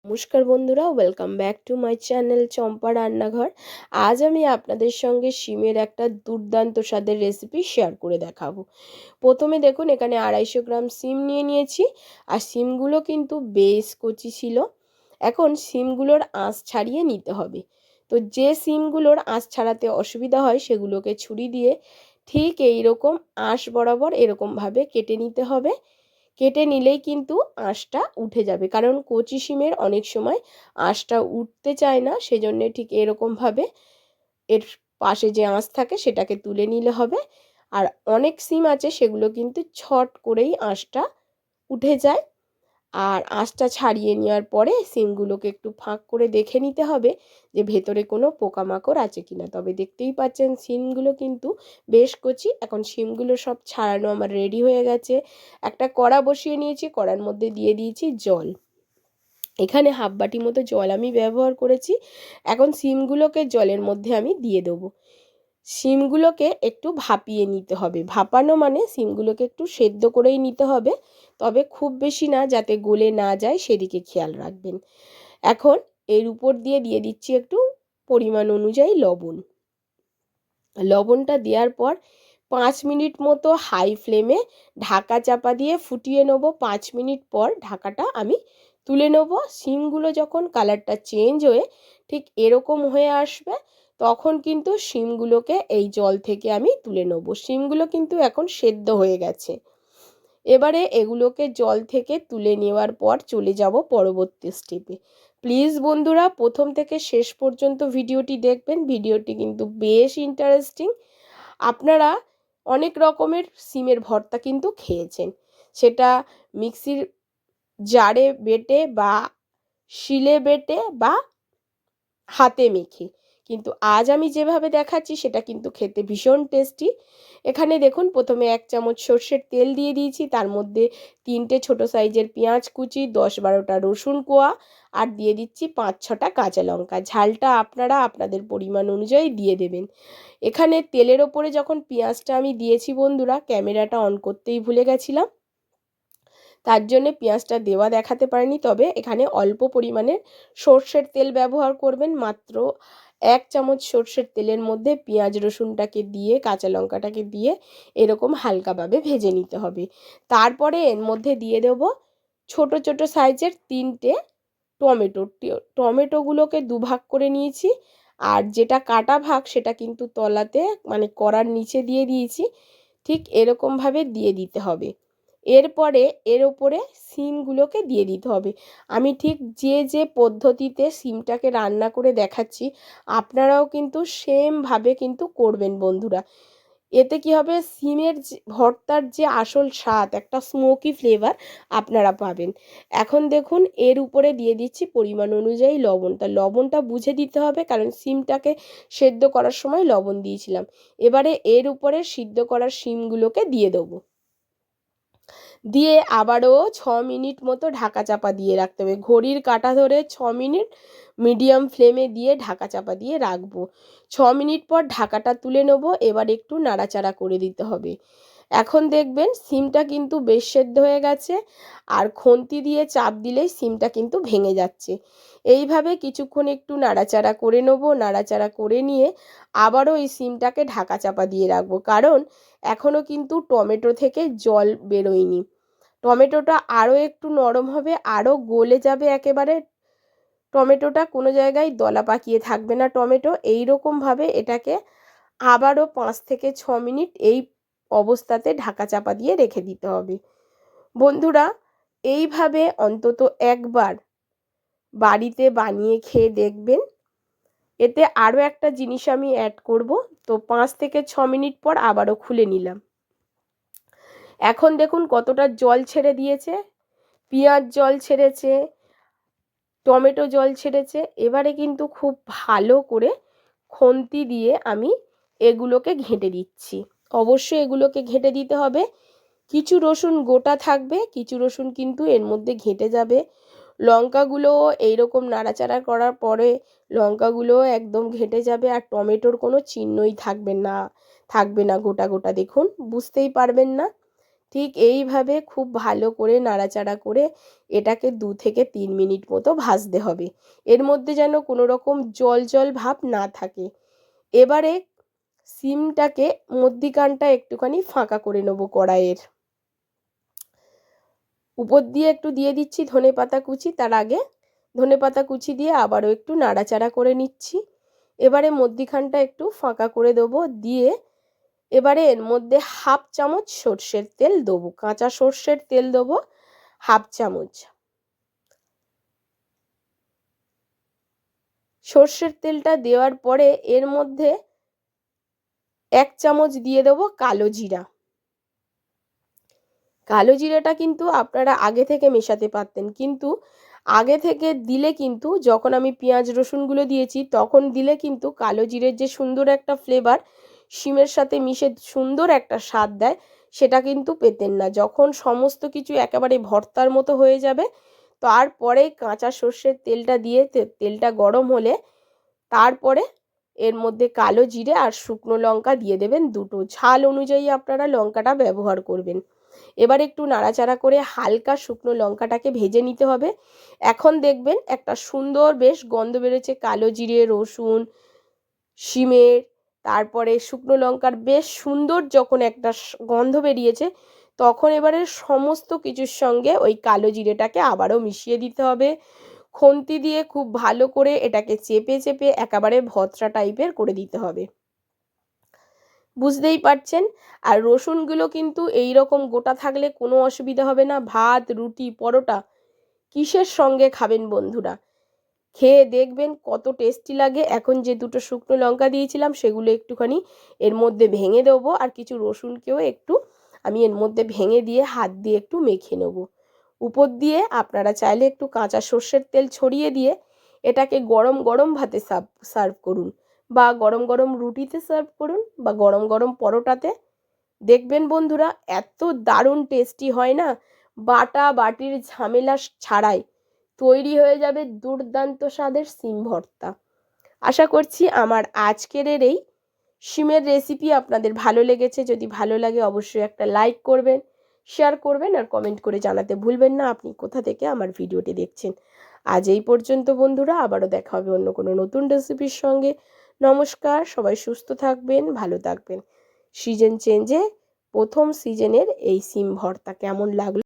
নমস্কার বন্ধুরা, welcome back to my channel Champa Rannaghar. আজ আমি আপনাদের সঙ্গে শিমের একটা দুর্দান্ত স্বাদের রেসিপি শেয়ার করে দেখাবো। প্রথমে দেখুন, এখানে 250 গ্রাম শিম নিয়ে নিয়েছি। আর শিমগুলো কিন্তু বেশ কচি ছিল। এখন শিমগুলোর আঁশ ছাড়িয়ে নিতে হবে। তো যে শিমগুলোর আঁশ ছাড়াতে অসুবিধা হয় সেগুলোকে ছুরি দিয়ে ঠিক এইরকম আঁশ বরাবর এরকমভাবে কেটে নিতে হবে। কেটে নিলেই কিন্তু আঁশটা উঠে যাবে, কারণ কচি শিমের অনেক সময় আঁশটা উঠতে চায় না, সেজন্য ঠিক এরকমভাবে এর পাশে যে আঁশ থাকে সেটাকে তুলে নিলে হবে। আর অনেক শিম আছে সেগুলো কিন্তু ছট করেই আঁশটা উঠে যায়। আর আঁশটা ছাড়িয়ে নেওয়ার পরে শিমগুলোকে একটু ফাঁক করে দেখে নিতে হবে যে ভেতরে কোনো পোকামাকড় আছে কিনা। তবে দেখতেই পাচ্ছেন শিমগুলো কিন্তু বেশ কচি। এখন শিমগুলো সব ছাড়ানো আমার রেডি হয়ে গেছে। একটা কড়া বসিয়ে নিয়েছি, কড়ার মধ্যে দিয়ে দিয়েছি জল। এখানে হাফ বাটি মতো জল আমি ব্যবহার করেছি। এখন শিমগুলোকে জলের মধ্যে আমি দিয়ে দেবো। শিমগুলোকে একটু ভাপিয়ে নিতে হবে। ভাপানো মানে শিমগুলোকে একটু সেদ্ধ করেই নিতে হবে, তবে খুব বেশি না, যাতে গলে না যায় সেদিকে খেয়াল রাখবেন। এখন এর উপর দিয়ে দিচ্ছি একটু পরিমাণ অনুযায়ী লবণ। লবণটা দেওয়ার পর 5 মিনিট মতো হাই ফ্লেমে ঢাকা চাপা দিয়ে ফুটিয়ে নেবো। 5 মিনিট পর ঢাকাটা আমি তুলে নেবো। শিমগুলো যখন কালারটা চেঞ্জ হয়ে ঠিক এরকম হয়ে আসবে, তখন কিন্তু শিমগুলোকে এই জল থেকে আমি তুলে নেবো। শিমগুলো কিন্তু এখন সেদ্ধ হয়ে গেছে। এবারে এগুলোকে জল থেকে তুলে নেওয়ার পর চলে যাব পরবর্তী স্টেপে। প্লিজ বন্ধুরা, প্রথম থেকে শেষ পর্যন্ত ভিডিওটি দেখবেন। ভিডিওটি কিন্তু বেশ ইন্টারেস্টিং। আপনারা অনেক রকমের শিমের ভর্তা কিন্তু খেয়েছেন, সেটা মিক্সির জারে বেটে বা শিলে বেটে বা হাতে মেখে, কিন্তু আজ আমি যেভাবে দেখাচ্ছি সেটা কিন্তু খেতে ভীষণ টেস্টি। এখানে দেখুন, প্রথমে 1 চামচ সর্ষের তেল দিয়ে দিয়েছি, তার মধ্যে 3টে ছোটো সাইজের পেঁয়াজ কুচি, 10-12টা রসুন কোয়া, আর দিয়ে দিচ্ছি 5-6টা কাঁচা লঙ্কা। ঝালটা আপনারা আপনাদের পরিমাণ অনুযায়ী দিয়ে দেবেন। এখানে তেলের ওপরে যখন পেঁয়াজটা আমি দিয়েছি বন্ধুরা, ক্যামেরাটা অন করতেই ভুলে গেছিলাম, তার জন্যে পেঁয়াজটা দেওয়া দেখাতে পারিনি। তবে এখানে অল্প পরিমাণের সর্ষের তেল ব্যবহার করবেন। মাত্র 1 চামচ সর্ষের তেলের মধ্যে পেঁয়াজ রসুনটাকে দিয়ে কাঁচা লঙ্কাটাকে দিয়ে এরকম হালকাভাবে ভেজে নিতে হবে। তারপরে এর মধ্যে দিয়ে দেবো ছোট ছোট সাইজের 3টে টমেটো। টমেটোগুলোকে দুভাগ করে নিয়েছি, আর যেটা কাটা ভাগ সেটা কিন্তু তলাতে মানে কড়ার নিচে দিয়ে দিয়েছি। ঠিক এরকমভাবে দিয়ে দিতে হবে। এরপরে এর ওপরে শিমগুলোকে দিয়ে দিতে হবে। আমি ঠিক যে পদ্ধতিতে শিমটাকে রান্না করে দেখাচ্ছি, আপনারাও কিন্তু সেমভাবে কিন্তু করবেন বন্ধুরা। এতে কি হবে, শিমের ভর্তার যে আসল স্বাদ, একটা স্মোকি ফ্লেভার আপনারা পাবেন। এখন দেখুন, এর উপরে দিয়ে দিচ্ছি পরিমাণ অনুযায়ী লবণ। তা লবণটা বুঝে দিতে হবে, কারণ শিমটাকে সেদ্ধ করার সময় লবণ দিয়েছিলাম। এবারে এর উপরে সিদ্ধ করা শিমগুলোকে দিয়ে দেবো। দিয়ে আবারও 6 মিনিট মতো ঢাকা চাপা দিয়ে রাখতে হবে। ঘড়ির কাঁটা ধরে 6 মিনিট মিডিয়াম ফ্লেমে দিয়ে ঢাকা চাপা দিয়ে রাখবো। 6 মিনিট পর ঢাকাটা তুলে নেব। এবার একটু নাড়াচাড়া করে দিতে হবে। এখন দেখবেন শিমটা কিন্তু বেশ সেদ্ধ হয়ে গেছে, আর খুন্তি দিয়ে চাপ দিলেই শিমটা কিন্তু ভেঙে যাচ্ছে। এইভাবে কিছুক্ষণ একটু নাড়াচাড়া করে নেব। নাড়াচাড়া করে নিয়ে আবারও এই শিমটাকে ঢাকা চাপা দিয়ে রাখবো, কারণ এখনও কিন্তু টমেটো থেকে জল বেরোয়নি। টমেটোটা আরও একটু নরম হবে, আরও গলে যাবে একেবারে টমেটোটা, কোনো জায়গায় দলা পাকিয়ে থাকবে না টমেটো। এইরকমভাবে এটাকে আবারও 5 থেকে 6 মিনিট এই অবস্থাতে ঢাকা চাপা দিয়ে রেখে দিতে হবে। বন্ধুরা, এইভাবে অন্তত একবার বাড়িতে বানিয়ে খেয়ে দেখবেন। এতে আরও একটা জিনিস আমি অ্যাড করব। তো 5 থেকে 6 মিনিট পর আবারও খুলে নিলাম। এখন দেখুন কতটা জল ছেড়ে দিয়েছে। পেঁয়াজ জল ছেড়েছে, টমেটো জল ছেড়েছে। এবারে কিন্তু খুব ভালো করে খুন্তি দিয়ে আমি এগুলোকে ঘেঁটে দিচ্ছি। অবশ্যই এগুলোকে ঘেঁটে দিতে হবে। কিছু রসুন গোটা থাকবে, কিছু রসুন কিন্তু এর মধ্যে ঘেঁটে যাবে। লঙ্কাগুলো এইরকম নাড়াচাড়া করার পরে লঙ্কাগুলো একদম ঘেঁটে যাবে, আর টমেটোর কোনো চিহ্নই থাকবে না গোটা গোটা। দেখুন, বুঝতেই পারবেন না। ঠিক এইভাবে খুব ভালো করে নাড়াচাড়া করে এটাকে 2 থেকে 3 মিনিট মতো ভাজতে হবে। এর মধ্যে যেন কোনো রকম জল জল ভাব না থাকে। এবারে সিমটাকে মধ্যিখানটা একটুখানি ফাঁকা করে নেবো কড়াইয়ের। উপর দিয়ে একটু দিয়ে দিচ্ছি ধনেপাতা কুচি, তার আগে ধনেপাতা কুচি দিয়ে আবারও একটু নাড়াচাড়া করে নিচ্ছি। এবারে মধ্যিখানটা একটু ফাঁকা করে দেবো, দিয়ে এবারে এর মধ্যে হাফ চামচ সর্ষের তেল দেবো, কাঁচা সর্ষের তেল দেবো হাফ চামচ। সর্ষের তেলটা দেওয়ার পরে এর মধ্যে 1 চামচ দিয়ে দেবো কালো জিরা। কালো জিরাটা কিন্তু আপনারা আগে থেকে মেশাতে পারতেন, কিন্তু আগে থেকে দিলে কিন্তু যখন আমি পেঁয়াজ রসুনগুলো দিয়েছি তখন দিলে কিন্তু কালো জিরের যে সুন্দর একটা ফ্লেভার শিমের সাথে মিশে সুন্দর একটা স্বাদ দেয়, সেটা কিন্তু পেতেন না। যখন সমস্ত কিছু একেবারে ভর্তার মতো হয়ে যাবে তারপরে কাঁচা সর্ষের তেলটা দিয়ে তেলটা গরম হলে তারপরে এর মধ্যে কালো জিরে আর শুকনো লঙ্কা দিয়ে দেবেন দুটো, ঝাল অনুযায়ী আপনারা লঙ্কাটা ব্যবহার করবেন। এবার একটু নাড়াচাড়া করে হালকা শুকনো লঙ্কাটাকে ভেজে নিতে হবে। এখন দেখবেন একটা সুন্দর বেশ গন্ধ বেরোচ্ছে, কালো জিরে, রসুন, শিমের, তারপরে শুকনো লঙ্কার বেশ সুন্দর যখন একটা গন্ধ বেরিয়েছে তখন এবারে সমস্ত কিছুর সঙ্গে ওই কালো জিরেটাকে আবারও মিশিয়ে দিতে হবে। খুন্তি দিয়ে খুব ভালো করে এটাকে চেপে চেপে একেবারে ভর্তা টাইপের করে দিতে হবে, বুঝতেই পারছেন। আর রসুনগুলো কিন্তু এই রকম গোটা থাকলে কোনো অসুবিধা হবে না, ভাত, রুটি, পরোটা কিসের সঙ্গে খাবেন বন্ধুরা, খেয়ে দেখবেন কত টেস্টি লাগে। এখন যে দুটো শুকনো লঙ্কা দিয়েছিলাম সেগুলো একটুখানি এর মধ্যে ভেঙে দেবো, আর কিছু রসুনকেও একটু আমি এর মধ্যে ভেঙে দিয়ে হাত দিয়ে একটু মেখে নেব। উপর দিয়ে আপনারা চাইলে একটু কাঁচা সর্ষের তেল ছড়িয়ে দিয়ে এটাকে গরম গরম ভাতে সার্ভ করুন, বা গরম গরম রুটিতে সার্ভ করুন, বা গরম গরম পরোটাতে। দেখবেন বন্ধুরা এত দারুণ টেস্টি হয় না, বাটা বাটির ঝামেলা ছাড়াই তৈরি হয়ে যাবে দুর্দান্ত স্বাদের সিম ভর্তা। আশা করছি আমার আজকের এই সিমের রেসিপি আপনাদের ভালো লেগেছে। যদি ভালো লাগে অবশ্যই একটা লাইক করবেন, শেয়ার করবেন, আর কমেন্ট করে জানাতে ভুলবেন না আপনি কোথা থেকে আমার ভিডিওটি দেখছেন। আজ এই পর্যন্ত বন্ধুরা, আবারও দেখা হবে অন্য কোনো নতুন রেসিপির সঙ্গে। নমস্কার, সবাই সুস্থ থাকবেন, ভালো থাকবেন। সিজন চেঞ্জে প্রথম সিজনের এই সিম ভর্তা কেমন লাগলো